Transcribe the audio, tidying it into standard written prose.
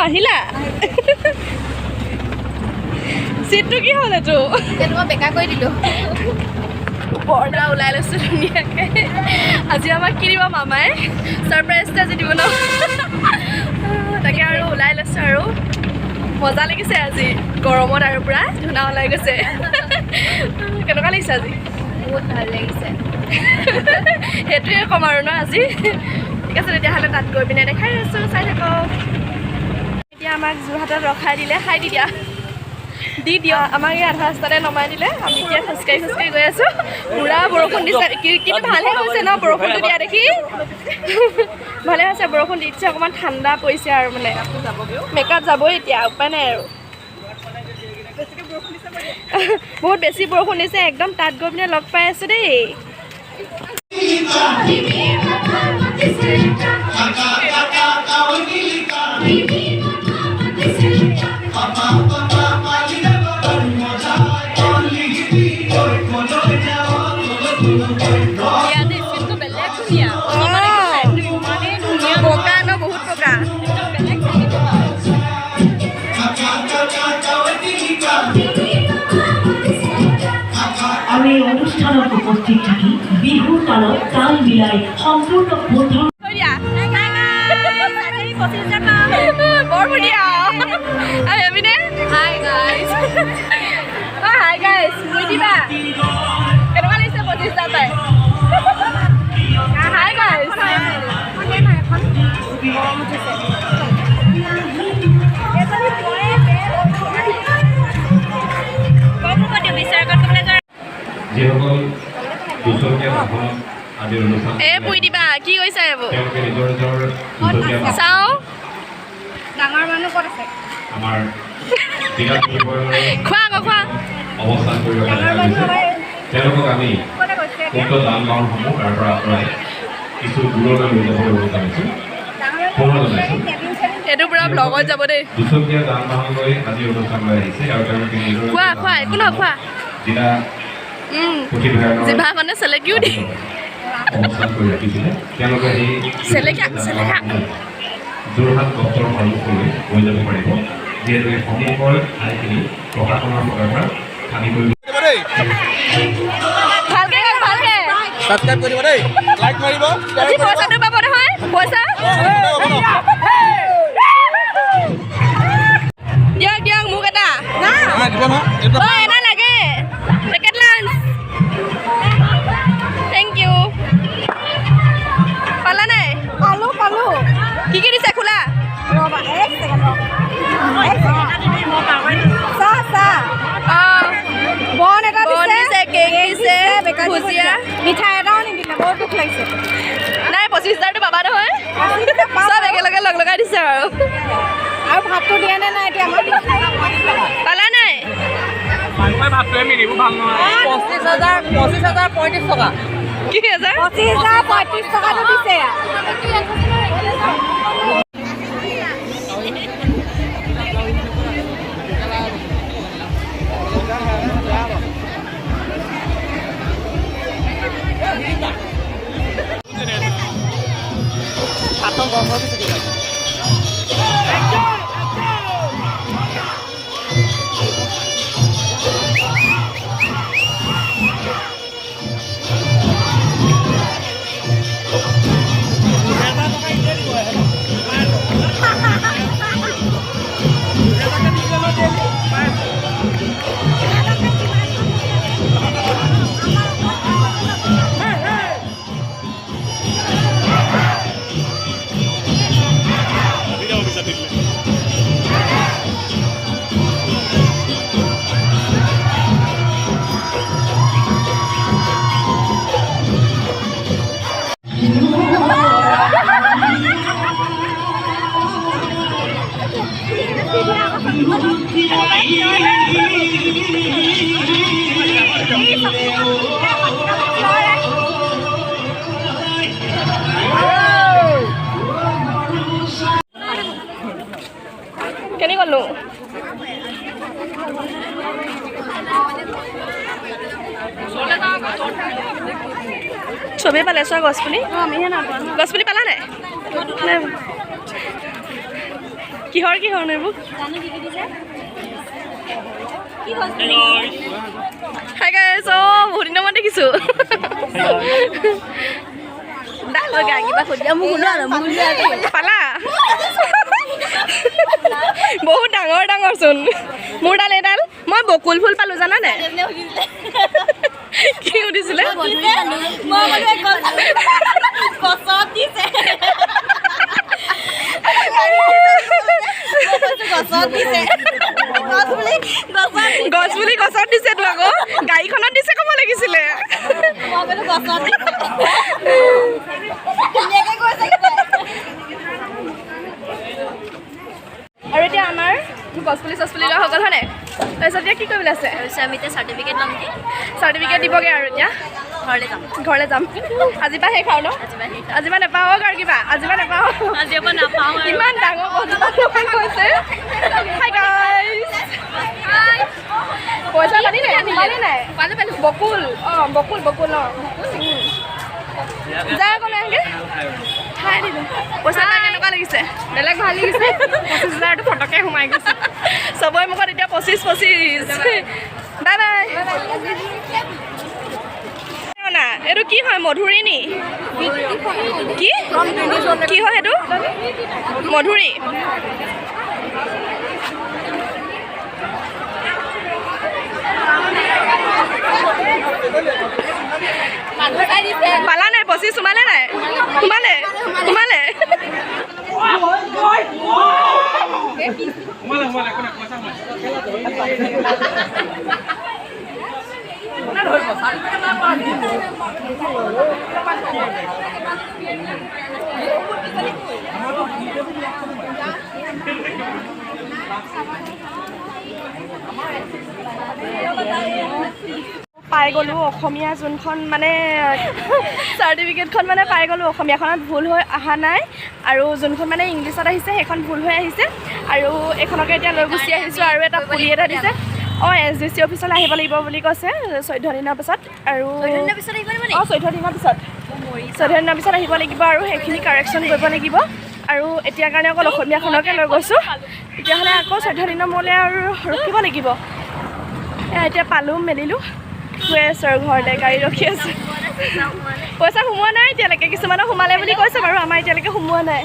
আহিলা সিটটো কি হ'ল এটো মই বেকা কৰি দিলো পৰ্দা ওলাই লৈছো ধুনীয়াকে আজি আমাক কি দিব মামাই সাৰপ্ৰাইজটা আজি দিব ন তাকে আৰু ওলাই লৈছো আৰু মজা লাগিছে আজি গৰমত আৰু পুৰা ধুনা ওলাই গৈছে কেনেকুৱা লাগিছে আজি বহুত ভাল লাগিছে সেইটোৱে কম আৰু ন আজি ঠিক আছে তেতিয়াহ'লে তাত গৈ পিনে দেখাই আছোঁ চাই থাকক এতিয়া আমাক যোৰহাটত ৰখাই দিলে খাই দি দিয়া দি দিয়ক আমাক এই আধা ৰাস্তাতে নমাই দিলে আমি এতিয়া খোজকাঢ়ি গৈ আছোঁ পুৰা বৰষুণ দিছে কিন্তু ভালহে হৈছে ন বৰষুণটো দিয়া দেখি ভালে হৈছে বৰষুণ দিছে অকণমান ঠাণ্ডা পৰিছে আৰু মানে মেকআপ যাবই এতিয়া উপায় নাই আৰু বহুত বেছি বৰষুণ দিছে একদম তাত গৈ পিনে লগ পাই আছোঁ দেই আমি অনুষ্ঠানত উপস্থিত থাকি বিহু তালত তাল মিলাই সম্পূৰ্ণ বন্ধু কি কৈছে চাওঁ ডাঙৰ মানুহ ক'ত আছে খোৱা খোৱা অৱস্থান কৰিব তেওঁলোকক আমি উক্ত যান বাহনসমূহ তাৰ পৰা আঁতৰাই কিছু দূৰলৈ লৈ যাবলৈ জনাইছোঁ সেইটো পুৰা ব্লগত যাব দেই দুচকীয়া যান বাহন লৈ আজি অনুষ্ঠানলৈ আহিছে আৰু তেওঁলোকে নিজৰ খোৱা একো নহয় জিলা পুথিভঁৰালৰ জিভাখনে চেলেকিও দিয়ে অৱস্থান কৰি ৰাখিছিলে তেওঁলোকে এই যোৰহাট দপ্তৰৰ সন্মুখলৈ লৈ যাব পাৰিব যিহেতু এই সন্মুখৰ ঠাইখিনি প্ৰশাসনৰ ফালৰ পৰা খালী কৰি সাবস্ক্ৰাইব কৰিব দেই লাইক মাৰিব আজি পইচাটো পাব নহয় পইচা দিয়ক মোক এটা দিব নহয় এটা লাগে পেকেট লাঞ্চ থেংক ইউ পালা নাই পালো কি দিছে খোলা বন এটা দিছে কেক দিছে ভুজিয়া মিঠাই এটাও নিদিলে বহুত দুখ লাগিছে নাই 25,000টো পাবা নহয় চব একেলগে লগ লগাই দিছে আৰু ভাতটো দিয়া নে নাই এতিয়া আমাৰ পালা নাই ভাতটোৱে মিলিব ভাল নহয় 25,035 টকা কি 25,035 টকাটো দিছে ভাতৰ গন্ধ দিছে কেনে গ'লো চবেই পালে চোৱা গছপুলি গছপুলি পালা নাই কিহৰ এইবোৰ হাই গাইছ বহুত দিনৰ মূৰত দেখিছোঁ পালা বহুত ডাঙৰ চোন মোৰ ডাল এডাল মই বকুল ফুল পালোঁ জানানে কি সুধিছিলে গছ বুলি গছত দিছে তো আকৌ গাড়ীখনত দিছে ক'ব লাগিছিলে আৰু এতিয়া আমাৰ গছপুলি চছপুলি লোৱা হৈ গ'ল হয়নে তাৰপিছত এতিয়া কি কৰিবলৈ আছে আমি এতিয়া চাৰ্টিফিকেট ল'ম কি চাৰ্টিফিকেট দিবগৈ আৰু এতিয়া ঘৰলৈ যাম আজিৰ পৰা শেষ আৰু ন আজিৰ পৰা নাপাওঁ আৰু কিবা আজিৰ পৰা নাপাওঁ ইমান ডাঙৰ কথা কৈছে হাই গাইছ পইচা পালি নাই বকুল অঁ বকুল অঁ যা আকৌ নাহে খাই দিলোঁ পইচা পাই কেনেকুৱা লাগিছে বেলেগ ভাল লাগিছে 25,000টো ফটকে সোমাই গৈছে চবৰে মুখত এতিয়া 25 বাই বাই না এইটো কি হয় মধুৰি নি কি হয় সেইটো মধুৰি পালা নাই 25 সোমালে নাই সোমালে পাই গ'লোঁ অসমীয়া যোনখন মানে চাৰ্টিফিকেটখন মানে পাই গ'লোঁ অসমীয়াখনত ভুল হৈ অহা নাই আৰু যোনখন মানে ইংলিছত আহিছে সেইখন ভুল হৈ আহিছে আৰু এইখনকে এতিয়া লৈ গুচি আহিছোঁ আৰু এটা পুলি এটা দিছে অঁ SDC অফিচলৈ আহিব লাগিব বুলি কৈছে 14 দিনৰ পিছত আৰু 14 দিনৰ পিছত আহিব লাগিব আৰু সেইখিনি কাৰেকশ্যন কৰিব লাগিব আৰু এতিয়াৰ কাৰণে অকল অসমীয়াখনকে লৈ গৈছোঁ তেতিয়াহ'লে আকৌ 14 দিনৰ মূলে আৰু ৰখিব লাগিব এতিয়া পালোঁ মেলিলোঁ গৈ আছোঁ আৰু ঘৰলৈ গাড়ী ৰখি আছোঁ পইচা সোমোৱা নাই এতিয়ালৈকে কিছুমানৰ সোমালে বুলি কৈছে বাৰু আমাৰ এতিয়ালৈকে সোমোৱা নাই